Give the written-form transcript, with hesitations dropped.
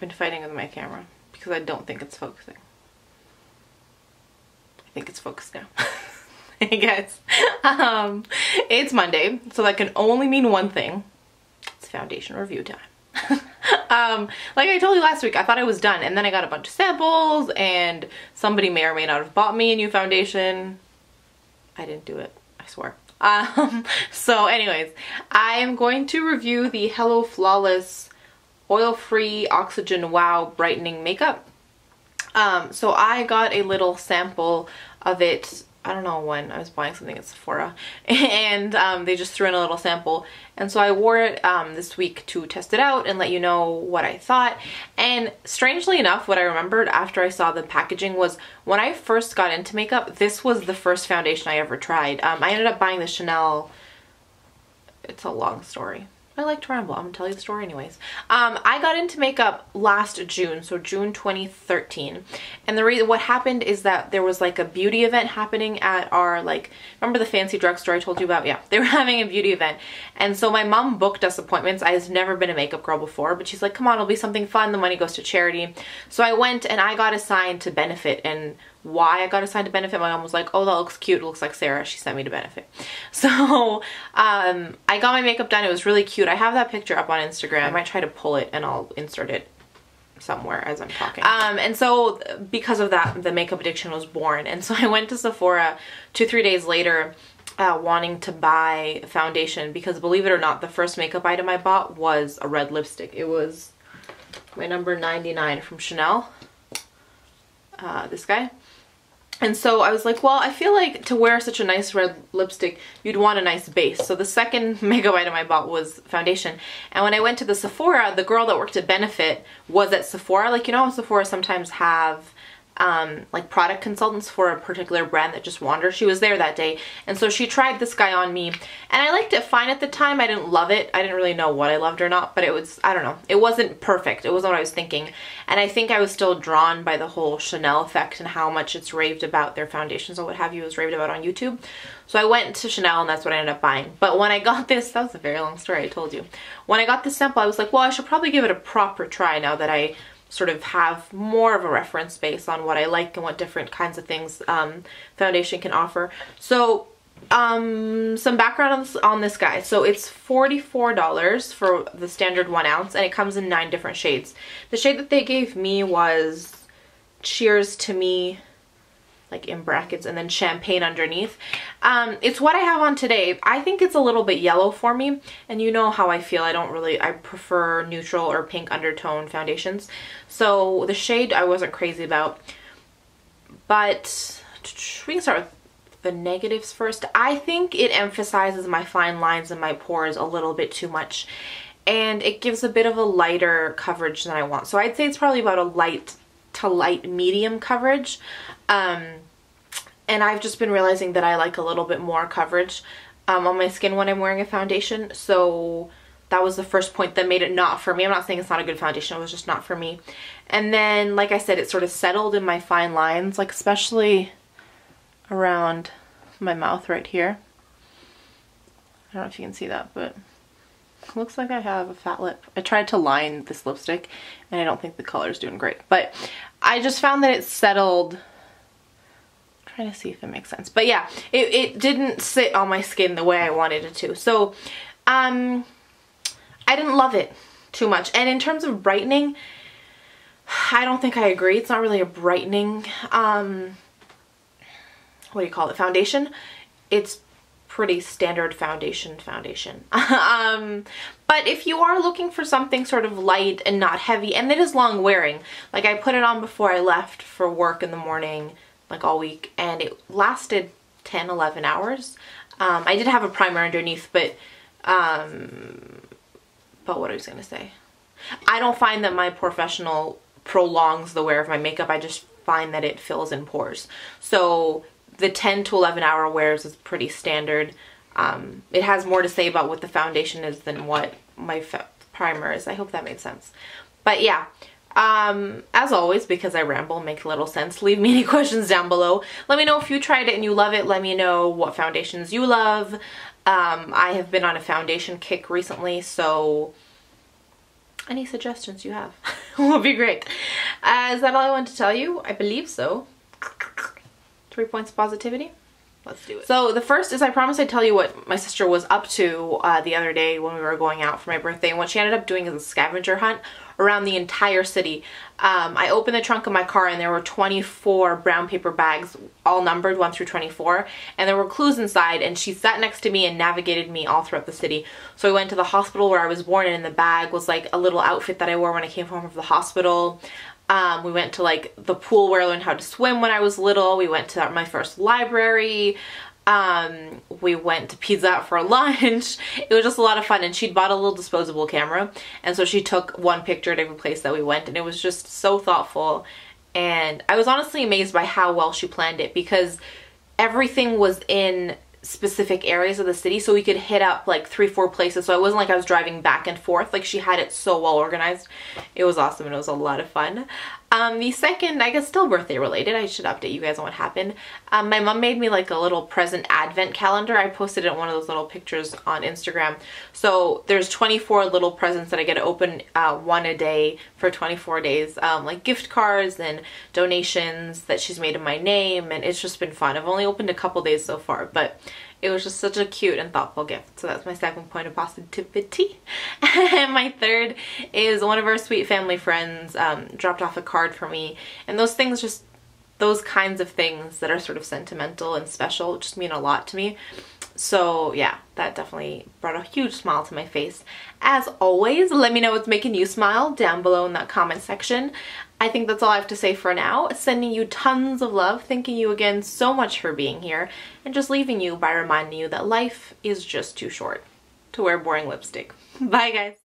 I've been fighting with my camera because I don't think it's focusing. I think it's focused now. Hey guys, it's Monday, so that can only mean one thing. It's foundation review time. Like I told you last week, I thought I was done, and then I got a bunch of samples, and somebody may or may not have bought me a new foundation. I didn't do it, I swear. So anyways, I am going to review the Hello Flawless Oil-Free Oxygen Wow Brightening Makeup. So I got a little sample of it, I don't know when, I was buying something at Sephora, and they just threw in a little sample, and so I wore it this week to test it out and let you know what I thought. And strangely enough, what I remembered after I saw the packaging was when I first got into makeup, this was the first foundation I ever tried. I ended up buying the Chanel, it's a long story. I like to ramble. I'm gonna tell you the story anyways. I got into makeup last June, so June 2013, and the reason what happened is that there was like a beauty event happening at our, like, remember the fancy drugstore I told you about? Yeah, they were having a beauty event, and so my mom booked us appointments. I had never been a makeup girl before, but she's like, come on, it'll be something fun. The money goes to charity. So I went and I got assigned to Benefit, and why I got assigned to Benefit, my mom was like, oh, that looks cute, it looks like Sarah, she sent me to Benefit. So I got my makeup done. It was really cute. I have that picture up on Instagram. I might try to pull it and I'll insert it somewhere as I'm talking. And so because of that, the makeup addiction was born, and so I went to Sephora 2-3 days later wanting to buy foundation, because believe it or not, the first makeup item I bought was a red lipstick. It was my number 99 from Chanel, this guy. And so I was like, well, I feel like to wear such a nice red lipstick, you'd want a nice base. So the second makeup item I bought was foundation. And when I went to the Sephora, the girl that worked at Benefit was at Sephora. Like, you know how Sephora sometimes have like product consultants for a particular brand that just wander? She was there that day, and so she tried this guy on me, and I liked it fine at the time. I didn't love it. I didn't really know what I loved or not, but it was, I don't know, it wasn't perfect. It wasn't what I was thinking, and I think I was still drawn by the whole Chanel effect and how much it's raved about. Their foundations or what have you is raved about on YouTube. So I went to Chanel, and that's what I ended up buying. But when I got this, that was a very long story, I told you. When I got this sample, I was like, well, I should probably give it a proper try now that I sort of have more of a reference base on what I like and what different kinds of things foundation can offer. So some background on this guy. So it's $44 for the standard 1 ounce, and it comes in 9 different shades. The shade that they gave me was Cheers to Me, like in brackets, and then champagne underneath. It's what I have on today. I think it's a little bit yellow for me, and you know how I feel. I prefer neutral or pink undertone foundations. So the shade I wasn't crazy about, but we can start with the negatives first. I think it emphasizes my fine lines and my pores a little bit too much, and it gives a bit of a lighter coverage than I want. So I'd say it's probably about a light to light medium coverage. And I've just been realizing that I like a little bit more coverage on my skin when I'm wearing a foundation. So that was the first point that made it not for me. I'm not saying it's not a good foundation, it was just not for me. And then, like I said, it sort of settled in my fine lines, like especially around my mouth right here. I don't know if you can see that, but it looks like I have a fat lip. I tried to line this lipstick, and I don't think the color's doing great. But I just found that it settled. I'm trying to see if it makes sense. But yeah, it didn't sit on my skin the way I wanted it to. So I didn't love it too much. And in terms of brightening, I don't think I agree. It's not really a brightening, what do you call it, foundation. It's pretty standard foundation. But if you are looking for something sort of light and not heavy, and it is long wearing, like I put it on before I left for work in the morning, like all week, and it lasted 10-11 hours. I did have a primer underneath, but what I was gonna say, I don't find that my Porefessional prolongs the wear of my makeup. I just find that it fills in pores. So the 10 to 11 hour wears is pretty standard. It has more to say about what the foundation is than what my primer is. I hope that made sense. But yeah, as always, because I ramble and make little sense, leave me any questions down below. Let me know if you tried it and you love it. Let me know what foundations you love. I have been on a foundation kick recently, so any suggestions you have will be great. Is that all I want to tell you? I believe so. 3 points of positivity. Let's do it. So the first is I promised I'd tell you what my sister was up to the other day when we were going out for my birthday, and what she ended up doing is a scavenger hunt around the entire city. I opened the trunk of my car and there were 24 brown paper bags, all numbered 1 through 24, and there were clues inside, and she sat next to me and navigated me all throughout the city. So we went to the hospital where I was born, and in the bag was like a little outfit that I wore when I came home from the hospital. We went to like the pool where I learned how to swim when I was little. We went to my first library. We went to Pizza Hut for lunch. It was just a lot of fun, and she'd bought a little disposable camera, and so she took one picture at every place that we went, and it was just so thoughtful. And I was honestly amazed by how well she planned it, because everything was in specific areas of the city, so we could hit up like 3-4 places, so it wasn't like I was driving back and forth. Like, she had it so well organized. It was awesome, and it was a lot of fun. The second, I guess still birthday related, I should update you guys on what happened. My mom made me like a little present advent calendar. I posted it in one of those little pictures on Instagram. So there's 24 little presents that I get to open one a day for 24 days, like gift cards and donations that she's made in my name, and it's just been fun. I've only opened a couple days so far, but it was just such a cute and thoughtful gift. So that's my second point of positivity. And my third is one of our sweet family friends dropped off a card for me. And those things, just those kinds of things that are sort of sentimental and special, just mean a lot to me. So yeah, that definitely brought a huge smile to my face. As always, let me know what's making you smile down below in that comment section. I think that's all I have to say for now. Sending you tons of love, thanking you again so much for being here, and just leaving you by reminding you that life is just too short to wear boring lipstick. Bye guys!